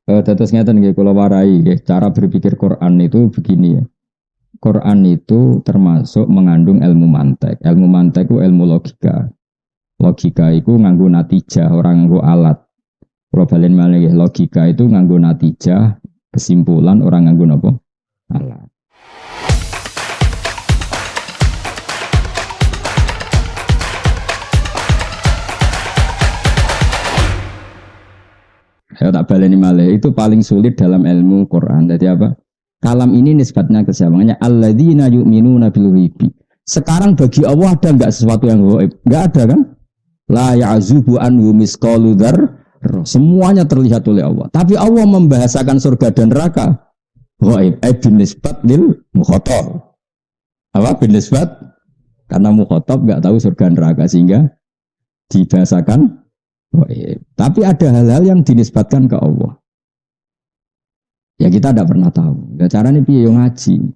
Terus ngeten nggih kula warai nggih, cara berpikir Quran itu begini ya. Quran itu termasuk mengandung ilmu mantek. Ilmu mantek itu ilmu logika. Logika itu nganggo natijah, orang nganggo alat. Kula balen malih nggih, logika itu nganggo natijah, kesimpulan, orang nganggo napa? Alat. Ya tak baleni malih, itu paling sulit dalam ilmu Quran. Jadi apa? Kalam ini nisbatnya ke siapa? Alladzina yu'minuna bil ghaibi. Sekarang bagi Allah ada enggak sesuatu yang gaib? Enggak ada kan? La ya'zubu anhu misqalu dzarrah. Semuanya terlihat oleh Allah. Tapi Allah membahasakan surga dan neraka gaib. Bin nisbat lil mukhatab. Apa bin nisbat? Karena mukhatab enggak tahu surga neraka sehingga dibahasakan gaib. Tapi ada hal-hal yang dinisbatkan ke Allah. Ya kita tidak pernah tahu. Ya caranya piye yo ngaji.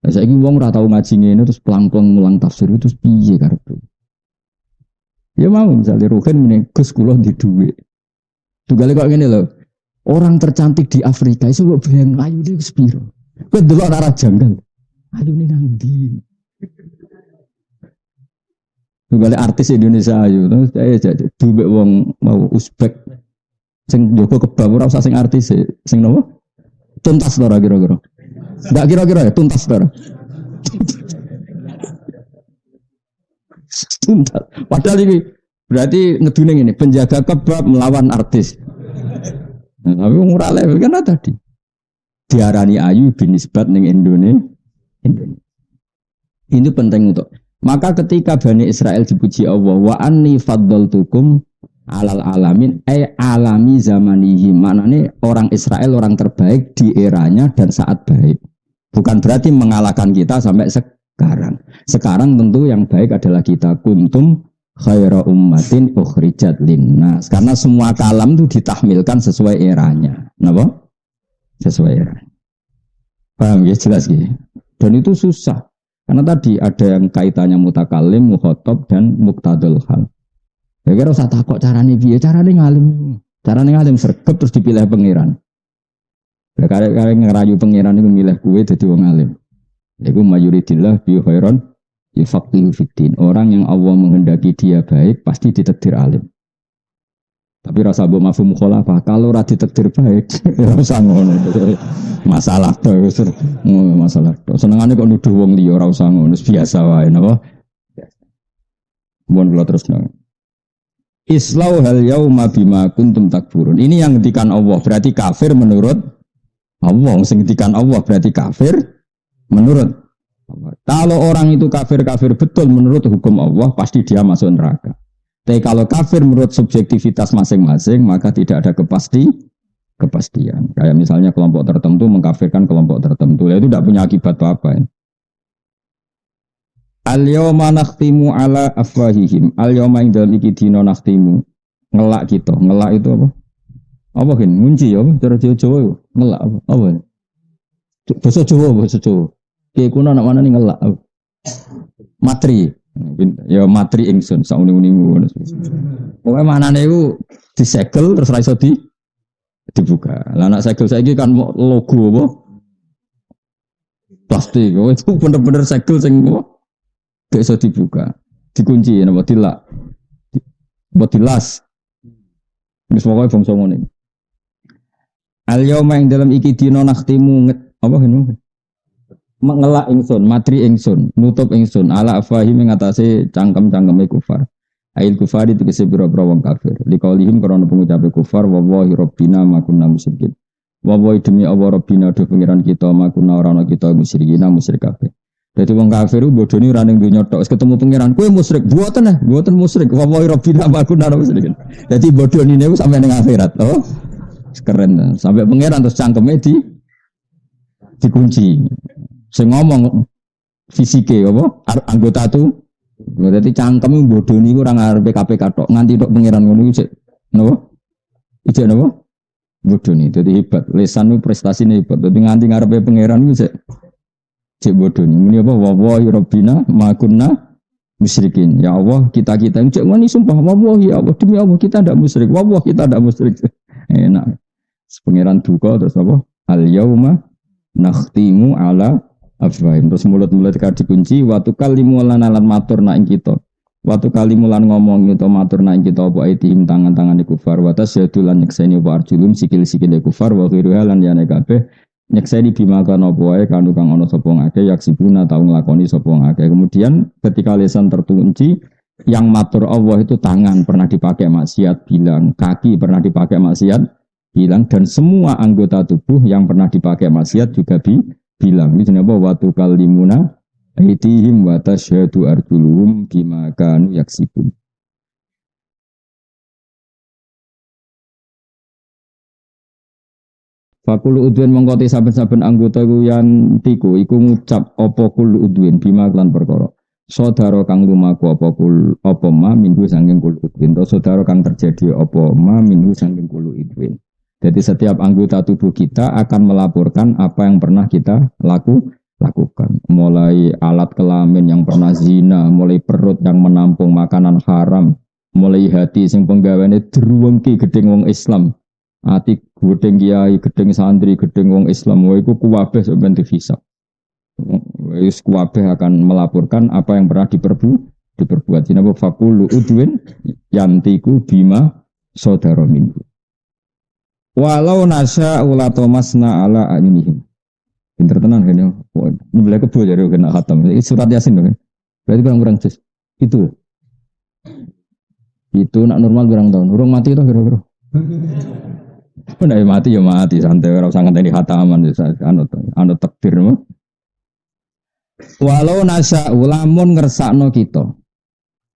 Lah saiki wong ora tau ngaji ngene terus pelang-pelang mulang tafsir terus piye karepe. Ya mau misalnya Ruhin muni Gus kula di dhuwit. Tugale kok ngene lho. Orang tercantik di Afrika iso kok bayang ayu iki sepiro. Kowe delok ora janggal. Ayune nang ndi? Tugale artis Indonesia ayu terus dhuwit wong mau Uzbek sing Joko kebab ora usah sing artis sing nopo? Tuntas ora kira-kira. Enggak kira-kira ya tuntas ora. Tuntas. Padahal ini berarti ngedune ini penjaga kebab melawan artis. Nah, tapi ora level kan tadi. Diarani ayu binisbat ning Indonesia. Ini penting untuk. Maka ketika Bani Israel dipuji Allah wa anni faddaltukum alal alamin alami zamanihi, maknanya orang Israel orang terbaik di eranya dan saat baik. Bukan berarti mengalahkan kita sampai sekarang. Sekarang tentu yang baik adalah kita. Kuntum khaira ummatin ukhrijat linnas. Karena semua kalam itu ditahmilkan sesuai eranya. Kenapa? Sesuai eranya. Paham ya? Jelas ya? Dan itu susah. Karena tadi ada yang kaitannya mutakalim, mukhotob, dan muktadul hal. Ya kira usah takut carane piye, carane ngalim. Carane ngalim sregep terus dipilih pangeran. Ya kare ngerayu pangeran iku milih kowe dadi wong alim. Iku mayuridillah bi khairan yufaqihu fiddin. Orang yang Allah menghendaki dia baik pasti ditakdir alim. Tapi rasa mbok mafhum mukhalafah, kalau ora ditakdir baik ora usah ngono. Masalah to masalah to. Senengane kok nuduh wong liya ora usah ngono, biasa wae napa? Mun kula terusno. Islau hal yauma bima kuntum takfurun. Ini yang ngendikan Allah, berarti kafir menurut Allah. Sing ngendikan Allah berarti kafir menurut Allah. Kalau orang itu kafir-kafir betul menurut hukum Allah, pasti dia masuk neraka. Tapi kalau kafir menurut subjektivitas masing-masing, maka tidak ada kepastian. Kayak misalnya kelompok tertentu mengkafirkan kelompok tertentu, itu tidak punya akibat apa-apa. Ya. Al-yawma nakhtimu ala afwahihim. Al-yawma ing dalem iki dina nakhtimu. Ngelak kita. Ngelak itu apa? Apa kan? Ngunci ya apa? Cara Jawa itu. Ngelak apa? Apa? Bahasa Jawa. Kayak kuna nak mana nih ngelak. Matri. Ya matri ingsun. Sauni-unimu. Pokoknya manane itu disegel terus ra iso dibuka. Lah anak segel saiki kan logo apa? Plastik. Oh, itu bener-bener segel sing apa? Bisa dibuka, dikunci, nama tilak, buat tilas. Mis pokoknya bangsa ngene. Al yauma ing dalam iki dina nakhtimu apa ngono? Mengelak ingsun, matri ingsun, nutup ingsun ala afahim ngatasi cangkem-cangkeme kufar. Ail kufar itu tegese pira-pira wong kafir. Liqaulihim karena pengucape kufar wa wallahi rabbina ma kunna musyrikin. Wa wallahi demi Allah rabbina do pengiran kita ma kunna ora ana kita musyrikina musyrik kabeh. Jadi wong kafir bodoni ora ning donya tok, wis ketemu pangeran, kowe musyrik, mboten musyrik. Wallahi rabbina ma kunna musyrikin. Dadi bodoni niku sampai ning akhirat, oh. Keren. Sampai pangeran terus cangkeme dikunci. Sing ngomong fisike apa? Anggota tu. Dadi cangkeme bodoni iku ora ngarepe KPK tok, nganti tok pangeran ngono iku sik napa? Ijek napa? Bodoni. Dadi hebat. Lesan niku prestasine hebat. Dadi nganti ngarepe pangeran iku sik cek bodoh ni, ini apa? Wallahi Rabbina ma kunna musyrikin. Ya Allah, kita cek wani sumpah. Wallahi ya Allah, demi Allah kita tidak musyrik. Wallahi kita tidak musyrik. Enak. Pangeran duka terus apa? Al yauma nakhtimu ala afwahim. Terus mulut-mulut dikunci waktu kalimu lan matur nak ing kita. Waktu kalimu lan ngomong itu matur nak ing kita apa aitihim tangan-tangan kufar wa tasyadu lan nyekseni apa arjulum sikil-sikil kufar wa ghairuha lan yane kabeh nyekseni bima kana apa wae kanu kang ana sapa ngake yaksibuna tau nglakoni sapa ngake. Kemudian ketika lisan terkunci yang matur Allah itu tangan pernah dipakai maksiat bilang, kaki pernah dipakai maksiat bilang, dan semua anggota tubuh yang pernah dipakai maksiat juga bilang. Ini jenenge apa? Wa tukallimuna aitihim wa tasyhadu arjuluhum bima kanu yaksibun. Fakul udwin mengkoti saben-saben anggota ku yang tiku iku ngucap apa kul udwin bima klan perkara. Saudara kang lumaku apa ma minggu sangking kul udwin. To saudara kang terjadi apa ma minggu sangking kul udwin. Jadi setiap anggota tubuh kita akan melaporkan apa yang pernah kita lakukan. Mulai alat kelamin yang pernah zina, mulai perut yang menampung makanan haram, mulai hati sing penggaweane druwengki gedeng wong Islam. Ati gedeng kiai, gedeng santri, gedeng wong Islam, wae iku kuwabeh sampeyan dihisab. Wis kuwabeh akan melaporkan apa yang pernah diperbuat. Jinapa fakulu udwin yantiku bima saudara minhu. Walau nasya ulato masna ala ayunihim. Pinter tenan kan ya. Nyebelah kebo jadi kena khatam. Surat Yasin dong kan. Berarti kurang-kurang jus. Itu nak normal kurang tahun. Urung mati itu kira-kira. Nah, mati ya mati santai ora usah ngenteni khataman anu takdir mah. Walau nasya ulamun ngersakno kita.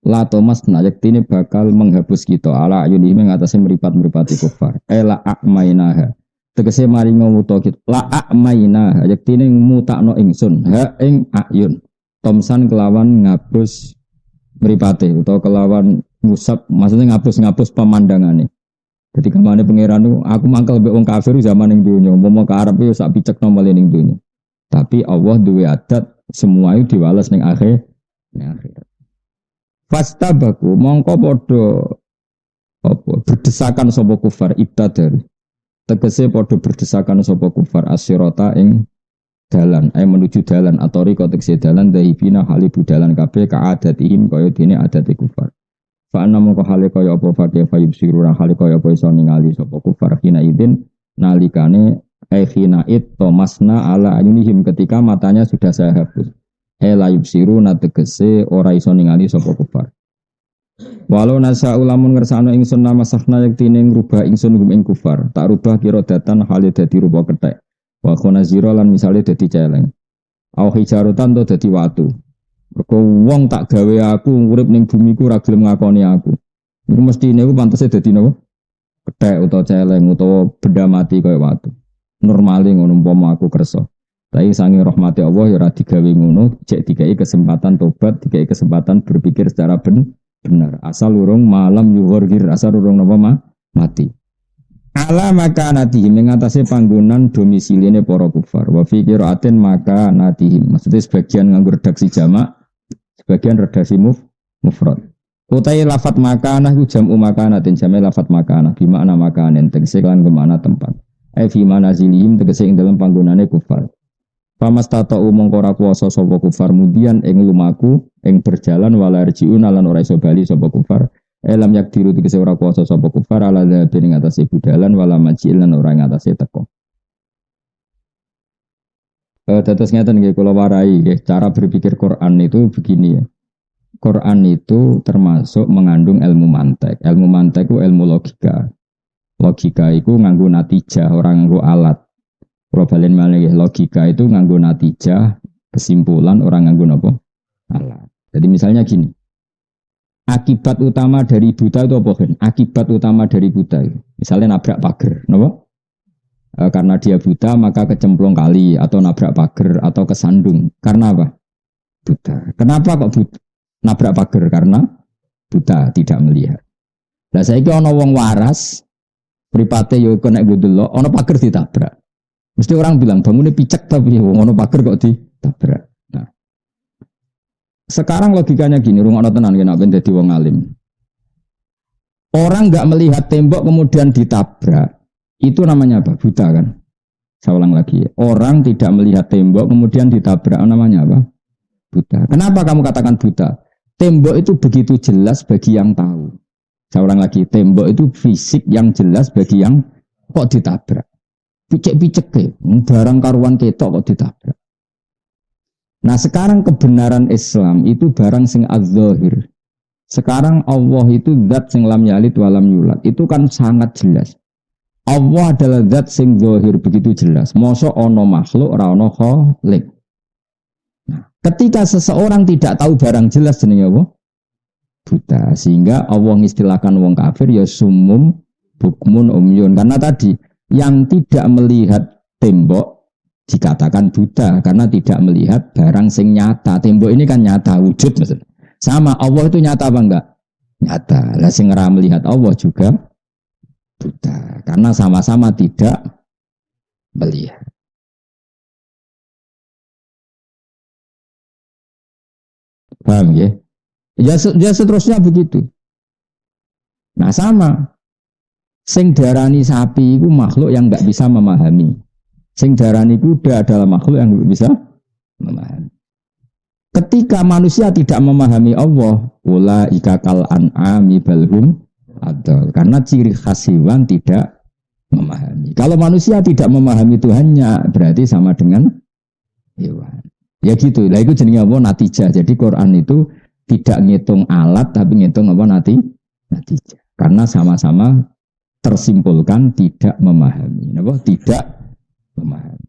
La Thomas nayaktine bakal menghapus kita ala ayuni mengatasi meripat-meripati kufar. Ela akmainaha. Tegese mari ngumuto kita. La akmainaha yaktine mutakno ingsun ha ing ayun. Tomsan kelawan ngapus meripate utawa kelawan musab maksudnya ngapus pemandangane. Jadi kemana pangeran itu aku mangkel mbek wong kafir zaman ning donya, umpama ke Arab yo sak picekno male ning donya. Tapi Allah duwe adat semua itu diwales ning akhir. Fastabaku mongko padha apa berdesakan sapa kufar ibtadar. Tegese padha berdesakan sapa kufar asyirata ing dalan menuju dalan atau riko tegese dalan dahibina halibu dalan kabeh kaadatihim kaya dene adate kufar. Fa ana mongko hale kaya apa fakih fayub sirura hale kaya apa iso ningali sapa kufar hina idin nalikane khina it tomasna ala ayunihim ketika matanya sudah saya hapus. La yubsiruna tegese ora iso ningali sapa kufar. Walau nasa ulamun ngersano ingsun nama sahna yaktine ngrubah ingsun ing kufar, tak rubah kira datan hale dadi rupa kethek. Wa khonazira lan misale dadi celeng. Au hijarotan to dadi watu. Mergo wong tak gawe aku urip ning bumi ku ora gelem ngakoni aku. Iku mestine ku pantese dadi napa? Kethek utawa celeng utawa benda mati kaya watu. Normale ngono umpama aku kersa. Tapi sange rahmati Allah ya ora digawe ngono, cek dikai kesempatan tobat, dikai kesempatan berpikir secara benar. Asal urung malam yughorgir, asal urung napa mati. Ala maka natihim mengatasi panggonan domisiline para kufar. Wa fi qiraatin maka natihim. Maksudnya sebagian nganggo redaksi jamak, sebagian redaksi mufrad. Utai lafat makanah ku jam'u makanatin jame lafat makanah bi makna makanen tegese lan kemana tempat. Ai fi manazilihim tegese ing dalam panggonane kufar. Pamas tata umong kora kuasa sapa kufar mudian ing lumaku ing berjalan walarjiun lan ora iso bali sapa kufar elam yak diru tegese ora kuasa sapa kufar ala ing atase budalan wala majil lan ora ing atase teko. Dados ngeten nggih kula warai nggih cara berpikir Quran itu begini ya. Quran itu termasuk mengandung ilmu mantek. Ilmu mantek itu ilmu logika. Logika itu nganggo natijah, orang nganggo alat. Probalen malih logika itu nganggo natijah, kesimpulan orang nganggo napa? Alat. Jadi misalnya gini. Akibat utama dari buta itu apa kan? Akibat utama dari buta itu. Misalnya nabrak pagar, napa? Karena dia buta maka kecemplung kali atau nabrak pagar atau kesandung. Karena apa? Buta. Kenapa kok buta? Nabrak pagar karena buta, tidak melihat. Lah saiki ana wong waras, mripate yo kena ndelok, ana pagar ditabrak. Mesti orang bilang bangunnya picek tapi ngono pager kok ditabrak. Nah, sekarang logikanya gini, rungokno tenan nek ben dadi wong alim. Orang enggak melihat tembok kemudian ditabrak. Itu namanya apa? Buta kan? Saya ulang lagi. Orang tidak melihat tembok kemudian ditabrak, namanya apa? Buta. Kenapa kamu katakan buta? Tembok itu begitu jelas bagi yang tahu. Saya ulang lagi. Tembok itu fisik yang jelas bagi yang kok ditabrak. Picek-picek ke, barang karuan ketok kok ditabrak. Nah sekarang kebenaran Islam itu barang sing az-zahir. Sekarang Allah itu zat sing lam yalid walam yulad. Itu kan sangat jelas. Allah adalah zat sing zahir begitu jelas. Mosok ono makhluk ora ono khalik. Nah, ketika seseorang tidak tahu barang jelas jenenge apa? Buta. Sehingga Allah mengistilahkan wong kafir ya sumum bukmun umyun. Karena tadi yang tidak melihat tembok dikatakan buta karena tidak melihat barang sing nyata. Tembok ini kan nyata wujud maksudnya. Sama Allah itu nyata apa enggak? Nyata. Lah sing ora melihat Allah juga buta karena sama-sama tidak melihat. Paham ya? Ya seterusnya begitu. Nah sama. Sing darani sapi itu makhluk yang enggak bisa memahami. Sing darani kuda adalah makhluk yang enggak bisa memahami. Ketika manusia tidak memahami Allah, ulaika kal an'ami balhum adall. Karena ciri khas hewan tidak memahami. Kalau manusia tidak memahami Tuhannya, berarti sama dengan hewan. Ya gitu. Lah itu jenenge apa? Natijah. Jadi Quran itu tidak ngitung alat tapi ngitung apa natijah. Karena sama-sama tersimpulkan tidak memahami. Apa? Tidak memahami.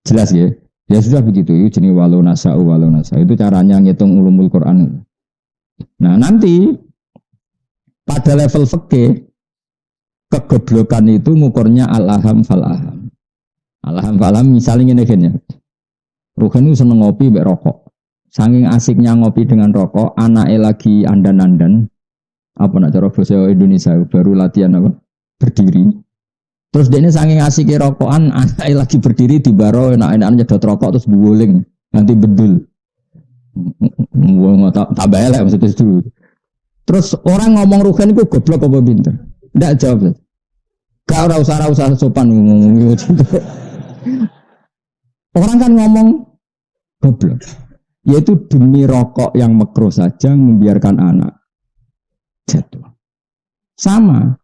Jelas ya? Ya sudah begitu. Itu jenis walau nasa'u. Itu caranya ngitung ulumul Quran. Nah nanti pada level fikih kegoblokan itu ngukurnya al-aham fal-aham. Al-aham fal-aham misalnya ini kan ya. Ruhen itu seneng ngopi mbek rokok. Saking asiknya ngopi dengan rokok, anaknya lagi andan-andan. Apa nak cara bahasa Indonesia baru latihan apa? Berdiri. Terus dia ini saking asiknya rokokan, anaknya lagi berdiri di baro, enak-enakan nyedot rokok terus guling, nanti bedul. Tambah elek maksudnya itu. Terus orang ngomong Ruhen itu goblok apa pinter? Tidak jawab. Gak usah sopan ngomong gitu. Orang kan ngomong goblok. Yaitu demi rokok yang makruh saja membiarkan anak jatuh. Sama.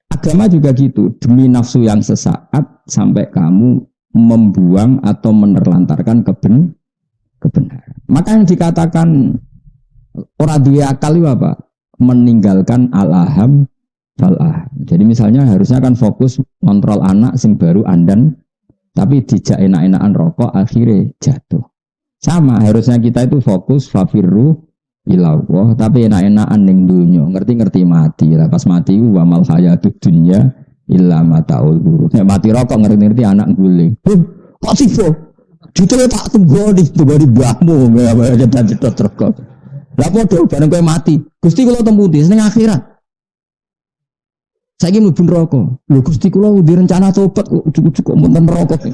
Agama juga gitu, demi nafsu yang sesaat sampai kamu membuang atau menerlantarkan kebenaran. Maka yang dikatakan orang duwe akal itu apa? Meninggalkan al-aham fal-aham. Jadi misalnya harusnya kan fokus kontrol anak sing baru andan, tapi dijak enak-enakan rokok akhirnya jatuh. Sama harusnya kita itu fokus fafirru ilallah, tapi enak-enakan ning dunya, ngerti-ngerti mati. Lah pas mati wa mal hayatud dunya illa mataul ghurur. Nek mati rokok ngerti-ngerti anak guling. Kok sifo? Jujur tak tunggu di mbahmu apa cetot rokok. Lah padha bareng kowe mati. Gusti kula temputi ning akhirat. Saiki mlebu neraka. Lho Gusti kula di rencana tobat cukup-cukup mboten rokok.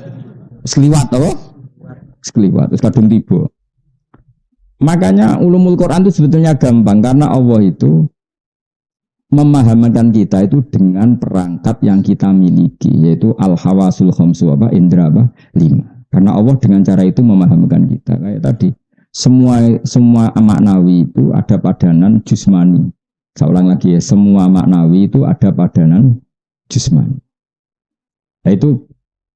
Wis kliwat apa? Wis kliwat, wis kadung tiba. Makanya ulumul Quran itu sebetulnya gampang karena Allah itu memahamkan kita itu dengan perangkat yang kita miliki yaitu al-hawasul khamsu apa indra apa 5. Karena Allah dengan cara itu memahamkan kita kayak tadi semua maknawi itu ada padanan jusmani. Saya ulang lagi ya, semua maknawi itu ada padanan jusmani. Nah itu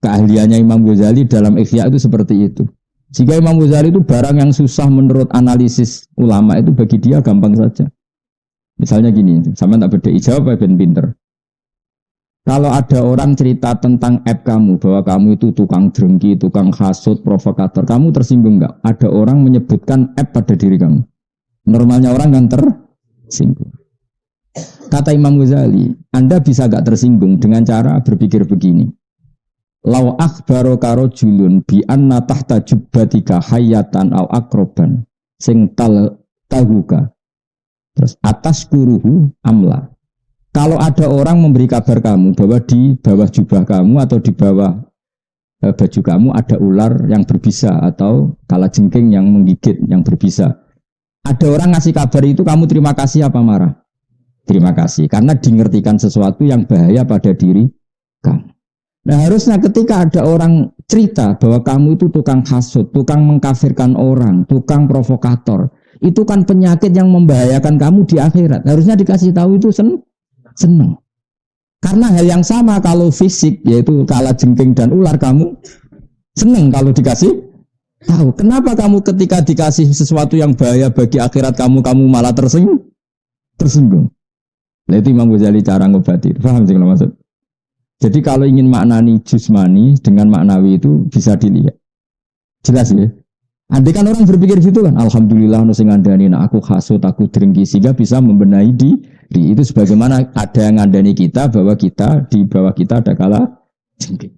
keahliannya Imam Ghazali dalam Ihya itu seperti itu. Jika Imam Ghazali itu barang yang susah menurut analisis ulama itu bagi dia gampang saja. Misalnya gini, sama tak beda jawab ben pinter. Kalau ada orang cerita tentang app kamu, bahwa kamu itu tukang drengki, tukang hasut, provokator, kamu tersinggung enggak? Ada orang menyebutkan app pada diri kamu. Normalnya orang kan tersinggung. Kata Imam Ghazali, Anda bisa enggak tersinggung dengan cara berpikir begini. Lau akhbaro karo julun bi anna tahta jubbatika hayatan au akroban sing tahuka terus atas kuruhu amla. Kalau ada orang memberi kabar kamu bahwa di bawah jubah kamu atau di bawah baju kamu ada ular yang berbisa atau kalajengking yang menggigit yang berbisa, ada orang ngasih kabar itu, kamu terima kasih apa marah? Terima kasih, karena dingertikan sesuatu yang bahaya pada diri kamu. Nah harusnya ketika ada orang cerita bahwa kamu itu tukang hasud, tukang mengkafirkan orang, tukang provokator, itu kan penyakit yang membahayakan kamu di akhirat. Harusnya dikasih tahu itu seneng. Karena hal yang sama kalau fisik, yaitu kalajengking dan ular, kamu seneng kalau dikasih tahu. Kenapa kamu ketika dikasih sesuatu yang bahaya bagi akhirat kamu malah tersinggung? Nah itu Imam Ghazali cara ngobati. Paham sih kalau maksud? Jadi kalau ingin maknani jusmani dengan maknawi itu bisa dilihat. Jelas ya. Andai kan orang berpikir gitu kan, alhamdulillah nu sing ngandani aku hasut, aku drengki, sehingga bisa membenahi diri. Itu sebagaimana ada yang ngandani kita bahwa kita di bawah kita ada kala jengking.